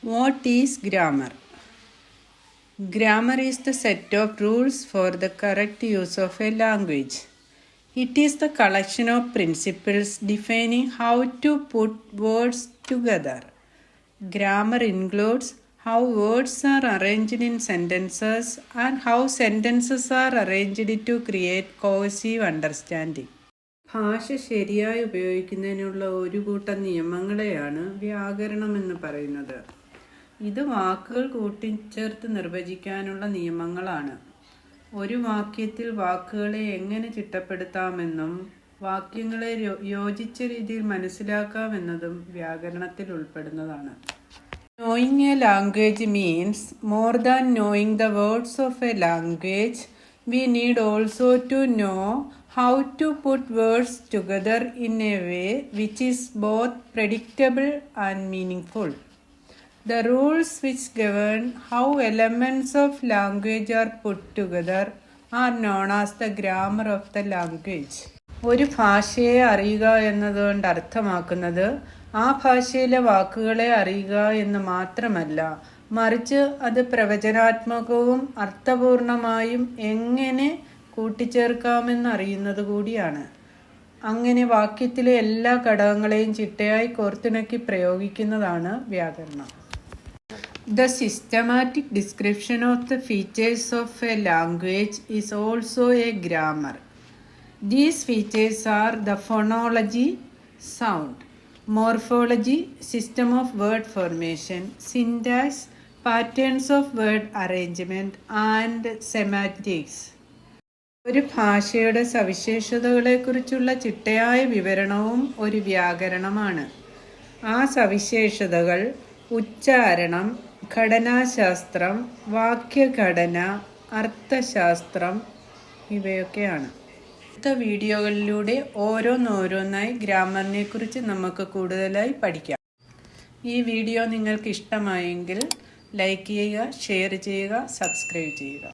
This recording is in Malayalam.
What is grammar? Grammar is the set of rules for the correct use of a language. It is the collection of principles defining how to put words together. Grammar includes how words are arranged in sentences and how sentences are arranged to create cohesive understanding. ഭാഷ ശരിയായി ഉപയോഗിക്കുന്നതിനുള്ള ഒരു കൂട്ടം നിയമങ്ങളെയാണ് വ്യാകരണം എന്ന് പറയുന്നത്. ഇത് വാക്കുകൾ കൂട്ടിച്ചേർത്ത് നിർവചിക്കാനുള്ള നിയമങ്ങളാണ്. ഒരു വാക്യത്തിൽ വാക്കുകളെ എങ്ങനെ ചിട്ടപ്പെടുത്താമെന്നും വാക്യങ്ങളെ യോജിച്ച രീതിയിൽ മനസ്സിലാക്കാമെന്നതും വ്യാകരണത്തിൽ ഉൾപ്പെടുന്നതാണ്. Knowing a language means more than knowing the words of a language. We need also to know how to put words together in a way which is both predictable and meaningful. The rules which govern how elements of language are put together are known as the grammar of the language. ഒരു ഭാഷയെ അറിയുക എന്നതുകൊണ്ട് അർത്ഥമാക്കുന്നത് ആ ഭാഷയിലെ വാക്കുകളെ അറിയുക എന്ന് മാത്രമല്ല, മറിച്ച് അത് പ്രവചനാത്മകവും അർത്ഥപൂർണമായും എങ്ങനെ കൂട്ടിച്ചേർക്കാമെന്നറിയുന്നത് കൂടിയാണ്. അങ്ങനെ വാക്യത്തിലെ എല്ലാ ഘടകങ്ങളെയും ചിട്ടയായി കോർത്തിണക്കി പ്രയോഗിക്കുന്നതാണ് വ്യാകരണം. The systematic description of the features of a language is also a grammar. These features are the phonology, sound, morphology, system of word formation, syntax, patterns of word arrangement, and semantics. ഒരു ഭാഷയുടെ സവിശേഷതകളെക്കുറിച്ചുള്ള ചിട്ടയായ വിവരണവും ഒരു വ്യാകരണമാണ്. ആ സവിശേഷതകൾ ഉച്ചാരണം, ഘടനാശാസ്ത്രം, വാക്യഘടന, അർത്ഥശാസ്ത്രം ഇവയൊക്കെയാണ്. അടുത്ത വീഡിയോകളിലൂടെ ഓരോന്നോരോന്നായി ഗ്രാമറിനെ കുറിച്ച് നമുക്ക് കൂടുതലായി പഠിക്കാം. ഈ വീഡിയോ നിങ്ങൾക്ക് ഇഷ്ടമായെങ്കിൽ ലൈക്ക് ചെയ്യുക, ഷെയർ ചെയ്യുക, സബ്സ്ക്രൈബ് ചെയ്യുക.